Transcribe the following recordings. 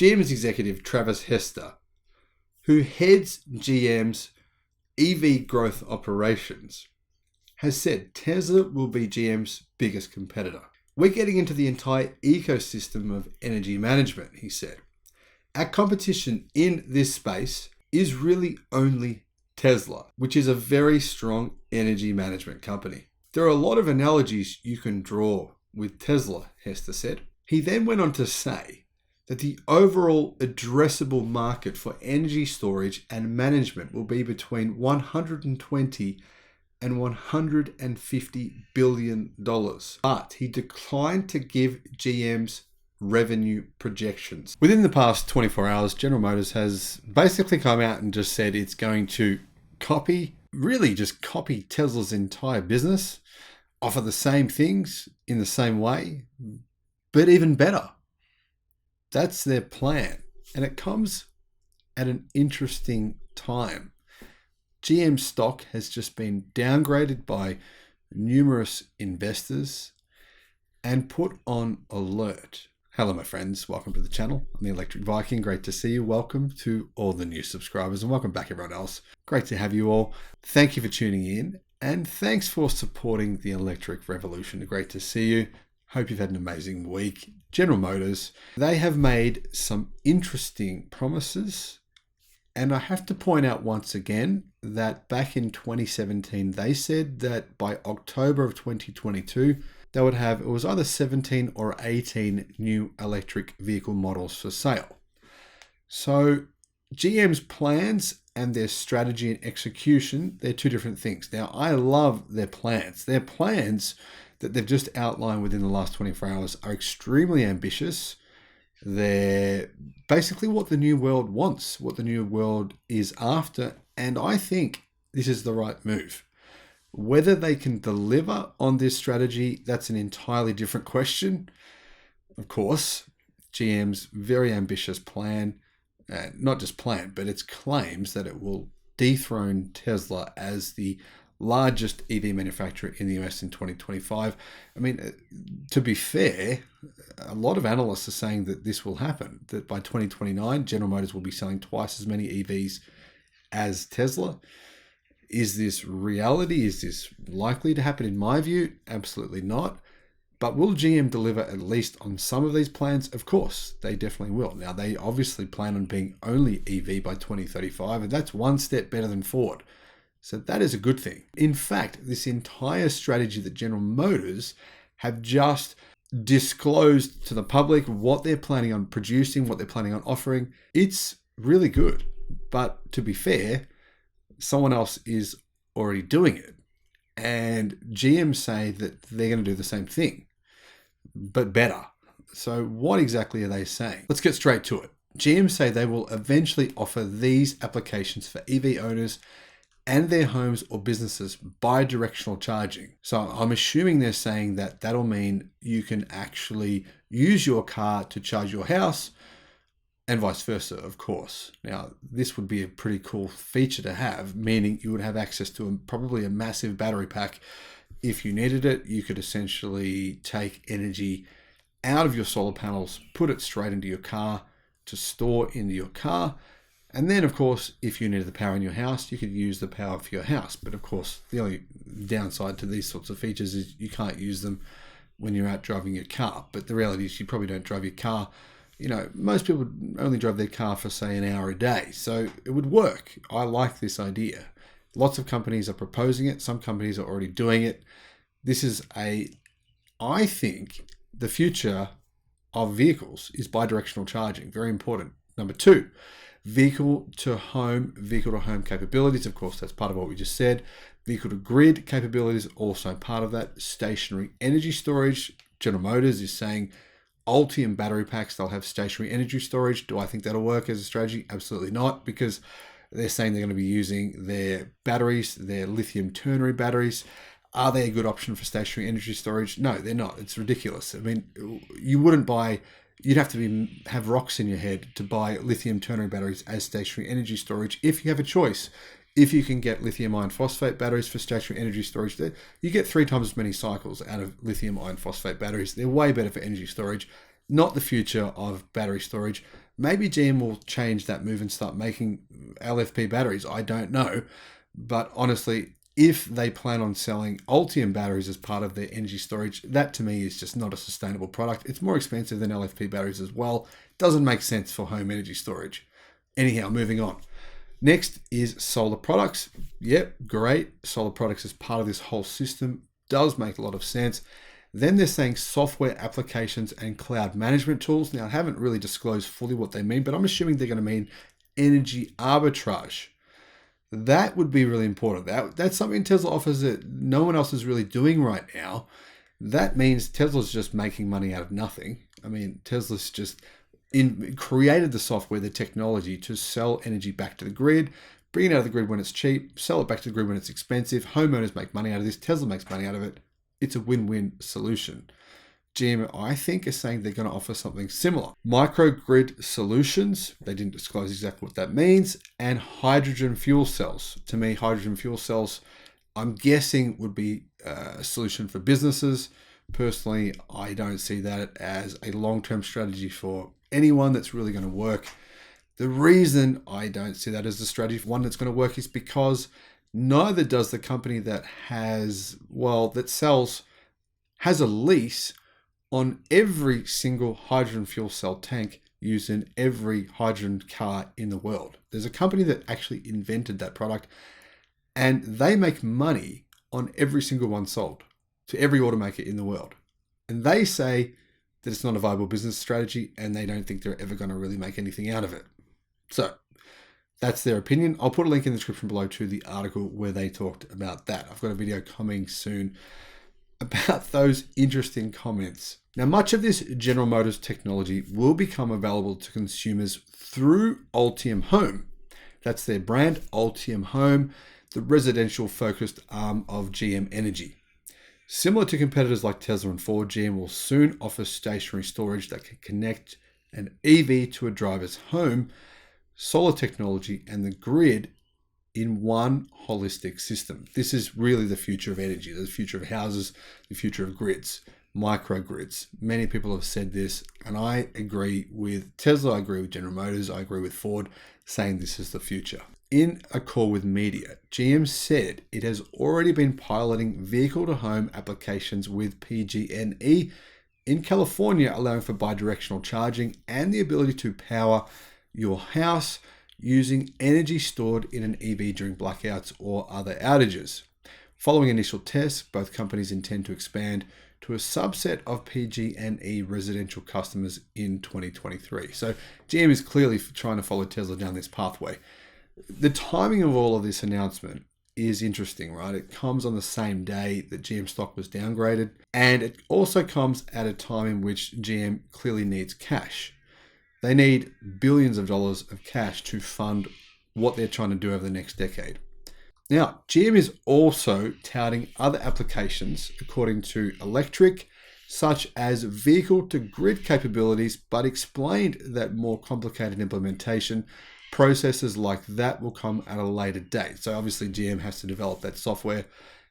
GM's executive Travis Hester, who heads GM's EV growth operations, has said Tesla will be GM's biggest competitor. We're getting into the entire ecosystem of energy management, he said. Our competition in this space is really only Tesla, which is a very strong energy management company. There are a lot of analogies you can draw with Tesla, Hester said. He then went on to say that the overall addressable market for energy storage and management will be between $120 and $150 billion. But he declined to give GM's revenue projections. Within the past 24 hours, General Motors has basically come out and just said it's going to copy Tesla's entire business, offer the same things in the same way, but even better. That's their plan. And it comes at an interesting time. GM stock has just been downgraded by numerous investors and put on alert. Hello, my friends. Welcome to the channel. I'm the Electric Viking. Great to see you. Welcome to all the new subscribers and welcome back everyone else. Great to have you all. Thank you for tuning in and thanks for supporting the electric revolution. Great to see you. Hope you've had an amazing week. General Motors, they have made some interesting promises. And I have to point out once again that back in 2017, they said that by October of 2022, they would have, it was either 17 or 18 new electric vehicle models for sale. So GM's plans and their strategy and execution, they're two different things. Now, I love their plans. Their plans that they've just outlined within the last 24 hours are extremely ambitious. They're basically what the new world wants, what the new world is after. And I think this is the right move. Whether they can deliver on this strategy, that's an entirely different question. Of course, GM's very ambitious plan, not just plan, but its claims that it will dethrone Tesla as the largest EV manufacturer in the US in 2025. I mean, to be fair, a lot of analysts are saying that this will happen, that by 2029, General Motors will be selling twice as many EVs as Tesla. Is this reality? Is this likely to happen? In my view, absolutely not. But will GM deliver at least on some of these plans? Of course, they definitely will. Now, they obviously plan on being only EV by 2035, and that's one step better than Ford. So that is a good thing. In fact, this entire strategy that General Motors have just disclosed to the public, what they're planning on producing, what they're planning on offering, it's really good. But to be fair, someone else is already doing it. And GM say that they're going to do the same thing, but better. So what exactly are they saying? Let's get straight to it. GM say they will eventually offer these applications for EV owners and their homes or businesses bi-directional charging. So I'm assuming they're saying that that'll mean you can actually use your car to charge your house and vice versa, of course. Now, this would be a pretty cool feature to have, meaning you would have access to probably a massive battery pack. If you needed it, you could essentially take energy out of your solar panels, put it straight into your car to store into your car. And then, of course, if you needed the power in your house, you could use the power for your house. But of course, the only downside to these sorts of features is you can't use them when you're out driving your car. But the reality is you probably don't drive your car. You know, most people only drive their car for, say, an hour a day. So it would work. I like this idea. Lots of companies are proposing it. Some companies are already doing it. This is I think the future of vehicles is bidirectional charging. Very important. Number two, vehicle to home capabilities. Of course, that's part of what we just said. Vehicle to grid capabilities, also part of that. Stationary energy storage. General Motors is saying Ultium battery packs, they'll have stationary energy storage. Do I think that'll work as a strategy? Absolutely not, because they're saying they're going to be using their batteries, their lithium ternary batteries. Are they a good option for stationary energy storage? No, they're not. It's ridiculous. I mean, you'd have to have rocks in your head to buy lithium ternary batteries as stationary energy storage if you have a choice. If you can get lithium iron phosphate batteries for stationary energy storage, you get 3 times as many cycles out of lithium iron phosphate batteries. They're way better for energy storage. not the future of battery storage. Maybe GM will change that move and start making LFP batteries. I don't know. But honestly, if they plan on selling Ultium batteries as part of their energy storage, that to me is just not a sustainable product. It's more expensive than LFP batteries as well. Doesn't make sense for home energy storage. Anyhow, moving on. Next is solar products. Yep, great. Solar products as part of this whole system does make a lot of sense. Then they're saying software applications and cloud management tools. Now, I haven't really disclosed fully what they mean, but I'm assuming they're going to mean energy arbitrage. That would be really important. That's something Tesla offers that no one else is really doing right now. That means Tesla's just making money out of nothing. I mean, Tesla's just created the software, the technology to sell energy back to the grid, bring it out of the grid when it's cheap, sell it back to the grid when it's expensive. Homeowners make money out of this. Tesla makes money out of it. It's a win-win solution. GM, I think, is saying they're going to offer something similar. Microgrid solutions, they didn't disclose exactly what that means, and hydrogen fuel cells. To me, hydrogen fuel cells, I'm guessing, would be a solution for businesses. Personally, I don't see that as a long-term strategy for anyone that's really going to work. The reason I don't see that as a strategy for one that's going to work is because neither does the company that has a lease on every single hydrogen fuel cell tank used in every hydrogen car in the world. There's a company that actually invented that product, and they make money on every single one sold to every automaker in the world. And they say that it's not a viable business strategy, and they don't think they're ever going to really make anything out of it. So that's their opinion. I'll put a link in the description below to the article where they talked about that. I've got a video coming soon about those interesting comments. Now, much of this General Motors technology will become available to consumers through Ultium Home. That's their brand, Ultium Home, the residential focused arm of GM Energy. Similar to competitors like Tesla and Ford, GM will soon offer stationary storage that can connect an EV to a driver's home, solar technology, and the grid in one holistic system. This is really the future of energy, the future of houses, the future of grids, microgrids. Many people have said this, and I agree with Tesla, I agree with General Motors, I agree with Ford, saying this is the future. In a call with media, GM said it has already been piloting vehicle-to-home applications with PG&E in California, allowing for bidirectional charging and the ability to power your house using energy stored in an EV during blackouts or other outages. Following initial tests, both companies intend to expand to a subset of PG&E residential customers in 2023. So GM is clearly trying to follow Tesla down this pathway. The timing of all of this announcement is interesting, right? It comes on the same day that GM stock was downgraded, and it also comes at a time in which GM clearly needs cash. They need billions of dollars of cash to fund what they're trying to do over the next decade. Now, GM is also touting other applications according to Electric, such as vehicle-to-grid capabilities, but explained that more complicated implementation processes like that will come at a later date. So obviously GM has to develop that software,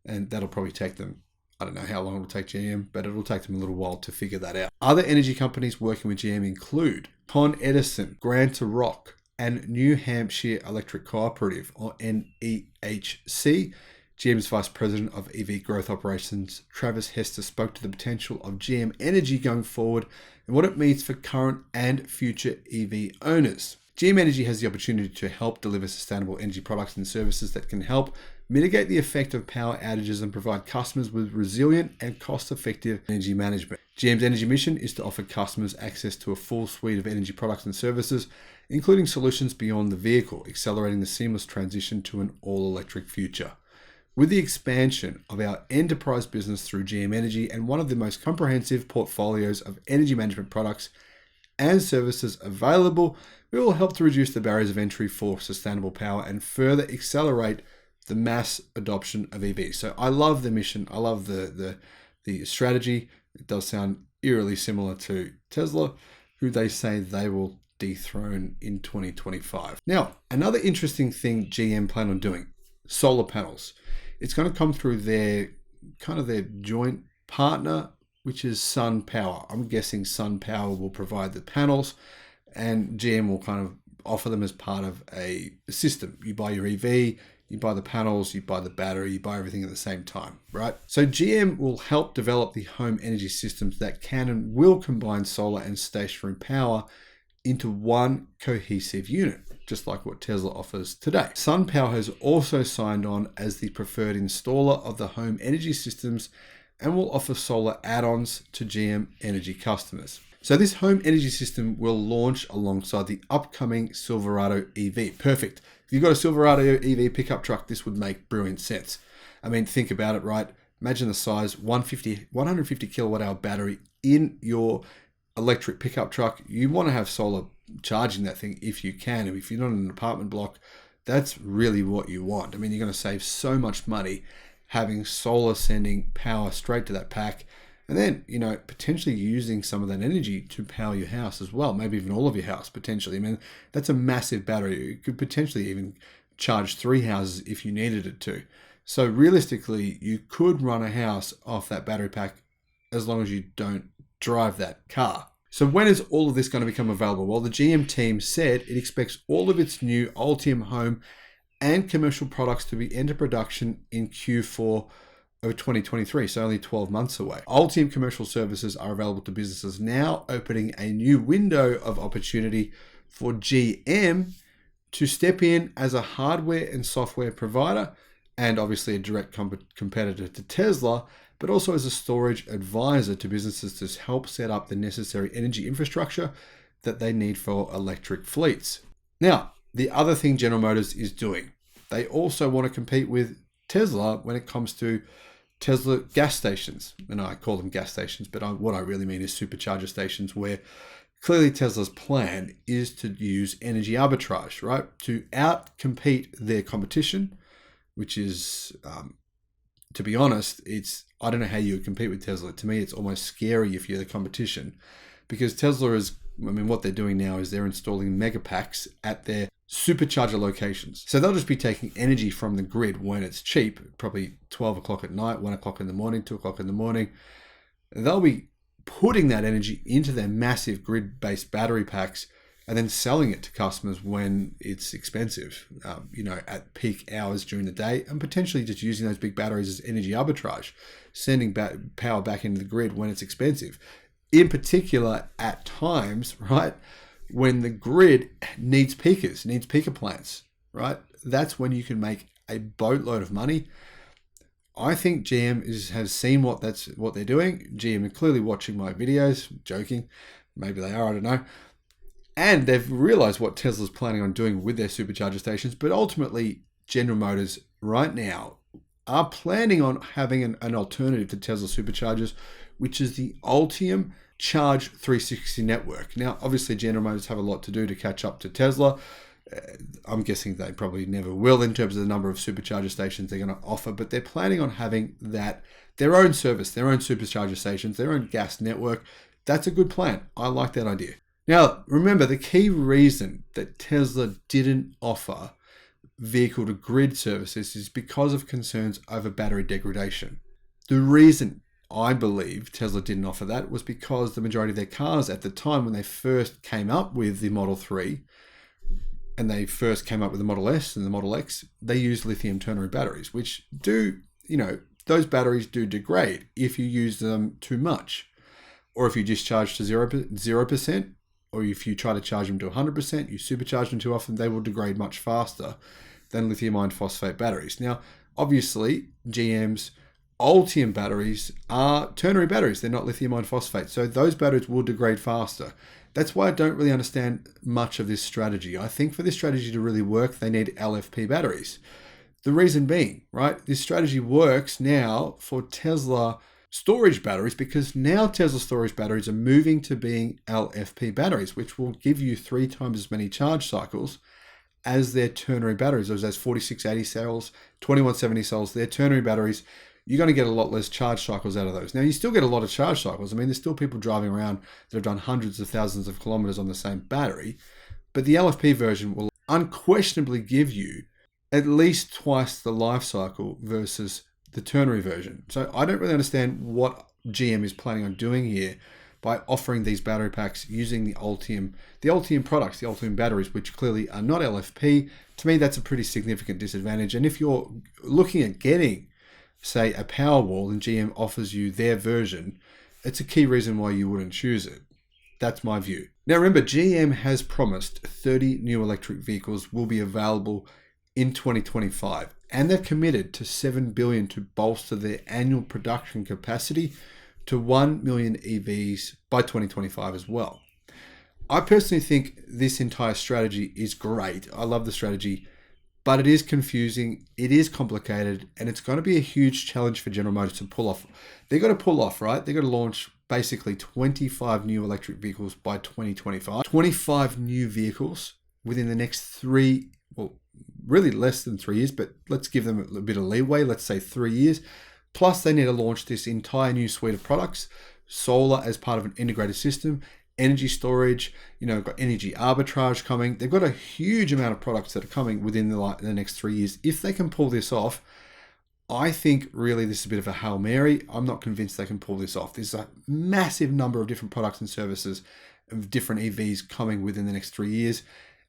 and that'll probably take them, I don't know how long it'll take GM, but it'll take them a little while to figure that out. Other energy companies working with GM include Con Edison, Granta Rock, and New Hampshire Electric Cooperative, or NEHC. GM's Vice President of EV Growth Operations, Travis Hester, spoke to the potential of GM Energy going forward and what it means for current and future EV owners. GM Energy has the opportunity to help deliver sustainable energy products and services that can help mitigate the effect of power outages and provide customers with resilient and cost-effective energy management. GM's energy mission is to offer customers access to a full suite of energy products and services, including solutions beyond the vehicle, accelerating the seamless transition to an all-electric future. With the expansion of our enterprise business through GM Energy and one of the most comprehensive portfolios of energy management products and services available, we will help to reduce the barriers of entry for sustainable power and further accelerate the mass adoption of EVs. So I love the mission. I love the strategy. It does sound eerily similar to Tesla, who they say they will dethrone in 2025. Now, another interesting thing GM plan on doing, solar panels. It's going to come through their joint partner which is Sun Power. I'm guessing Sun Power will provide the panels and GM will kind of offer them as part of a system. You buy your EV, you buy the panels, you buy the battery, you buy everything at the same time, right? So GM will help develop the home energy systems that can and will combine solar and stationary power into one cohesive unit, just like what Tesla offers today. SunPower has also signed on as the preferred installer of the home energy systems and will offer solar add-ons to GM energy customers. So this home energy system will launch alongside the upcoming Silverado EV. Perfect. If you've got a Silverado EV pickup truck, this would make brilliant sense. I mean, think about it, right? Imagine the size, 150 kilowatt hour battery in your electric pickup truck. You want to have solar charging that thing if you can. And if you're not in an apartment block, that's really what you want. I mean, you're going to save so much money having solar sending power straight to that pack. And then, potentially using some of that energy to power your house as well. Maybe even all of your house, potentially. I mean, that's a massive battery. You could potentially even charge 3 houses if you needed it to. So realistically, you could run a house off that battery pack as long as you don't drive that car. So when is all of this going to become available? Well, the GM team said it expects all of its new Ultium home and commercial products to be into production in Q4 of 2023, so only 12 months away. Ultium commercial services are available to businesses now, opening a new window of opportunity for GM to step in as a hardware and software provider, and obviously a direct competitor to Tesla, but also as a storage advisor to businesses to help set up the necessary energy infrastructure that they need for electric fleets. Now, the other thing General Motors is doing, they also want to compete with Tesla when it comes to Tesla gas stations. And I call them gas stations, but what I really mean is supercharger stations, where clearly Tesla's plan is to use energy arbitrage, right? To out-compete their competition, which is, to be honest, I don't know how you would compete with Tesla. To me, it's almost scary if you're the competition, because Tesla what they're doing now is they're installing mega packs at their supercharger locations. So they'll just be taking energy from the grid when it's cheap, probably 12 o'clock at night, 1 o'clock in the morning, 2 o'clock in the morning. They'll be putting that energy into their massive grid-based battery packs and then selling it to customers when it's expensive, at peak hours during the day, and potentially just using those big batteries as energy arbitrage, sending power back into the grid when it's expensive. In particular, at times, right, when the grid needs peaker plants, right? That's when you can make a boatload of money. I think GM has seen what they're doing. GM are clearly watching my videos, joking. Maybe they are, I don't know. And they've realized what Tesla's planning on doing with their supercharger stations. But ultimately, General Motors right now are planning on having an alternative to Tesla superchargers, which is the Ultium Charge 360 network. Now, obviously, General Motors have a lot to do to catch up to Tesla. I'm guessing they probably never will in terms of the number of supercharger stations they're going to offer, but they're planning on having their own service, their own supercharger stations, their own gas network. That's a good plan. I like that idea. Now, remember, the key reason that Tesla didn't offer vehicle-to-grid services is because of concerns over battery degradation. The reason I believe Tesla didn't offer that was because the majority of their cars at the time when they first came up with the Model 3 and they first came up with the Model S and the Model X, they used lithium ternary batteries, which those batteries do degrade if you use them too much, or if you discharge to 0%, or if you try to charge them to 100%, you supercharge them too often, they will degrade much faster than lithium iron phosphate batteries. Now, obviously, GM's Ultium batteries are ternary batteries. They're not lithium iron phosphate. So those batteries will degrade faster. That's why I don't really understand much of this strategy. I think for this strategy to really work, they need LFP batteries. The reason being, right, this strategy works now for Tesla storage batteries because now Tesla storage batteries are moving to being LFP batteries, which will give you 3 times as many charge cycles as their ternary batteries. Those 4680 cells, 2170 cells, their ternary batteries, you're going to get a lot less charge cycles out of those. Now, you still get a lot of charge cycles. I mean, there's still people driving around that have done hundreds of thousands of kilometers on the same battery, but the LFP version will unquestionably give you at least twice the life cycle versus the ternary version. So I don't really understand what GM is planning on doing here by offering these battery packs using the Ultium products, the Ultium batteries, which clearly are not LFP. To me, that's a pretty significant disadvantage. And if you're looking at getting, say, a Powerwall and GM offers you their version, it's a key reason why you wouldn't choose it. That's my view. Now remember, GM has promised 30 new electric vehicles will be available in 2025, and they've committed to $7 billion to bolster their annual production capacity to 1 million EVs by 2025 as well. I personally think this entire strategy is great. I love the strategy, but it is confusing, it is complicated, and it's going to be a huge challenge for General Motors to pull off. They've got to pull off, right? They've got to launch basically 25 new electric vehicles by 2025. 25 new vehicles within the next really less than 3 years, but let's give them a bit of leeway, let's say 3 years. Plus, they need to launch this entire new suite of products, solar as part of an integrated system, energy storage, got energy arbitrage coming. They've got a huge amount of products that are coming within the next 3 years. If they can pull this off, I think really this is a bit of a Hail Mary. I'm not convinced they can pull this off. There's a massive number of different products and services of different EVs coming within the next 3 years.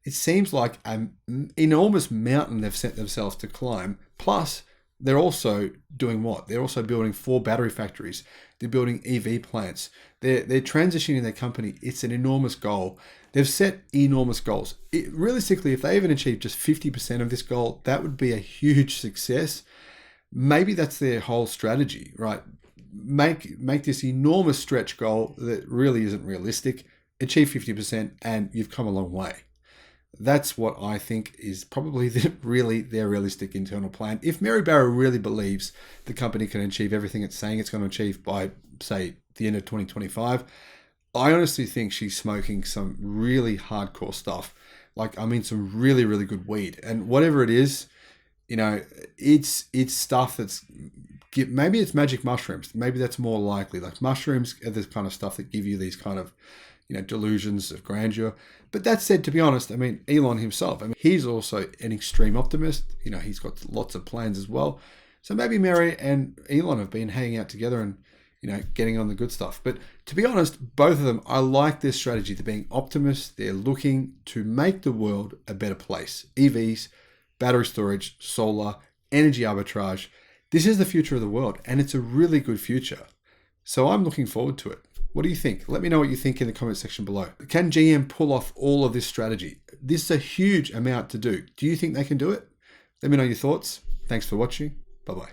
It seems like an enormous mountain they've set themselves to climb. Plus, they're also doing what? They're also building 4 battery factories. They're building EV plants. They're transitioning their company. It's an enormous goal. They've set enormous goals. Realistically, if they even achieve just 50% of this goal, that would be a huge success. Maybe that's their whole strategy, right? Make this enormous stretch goal that really isn't realistic, achieve 50%, and you've come a long way. That's what I think is probably really their realistic internal plan. If Mary Barra really believes the company can achieve everything it's saying it's going to achieve by, say, the end of 2025, I honestly think she's smoking some really hardcore stuff. Some really, really good weed. And whatever it is, it's stuff that's, maybe it's magic mushrooms. Maybe that's more likely. Like mushrooms are the kind of stuff that give you these kind of, delusions of grandeur. But that said, to be honest, Elon himself, he's also an extreme optimist. He's got lots of plans as well. So maybe Mary and Elon have been hanging out together and, getting on the good stuff. But to be honest, both of them, I like their strategy. They're being optimists. They're looking to make the world a better place. EVs, battery storage, solar, energy arbitrage. This is the future of the world, and it's a really good future. So I'm looking forward to it. What do you think? Let me know what you think in the comment section below. Can GM pull off all of this strategy? This is a huge amount to do. Do you think they can do it? Let me know your thoughts. Thanks for watching. Bye-bye.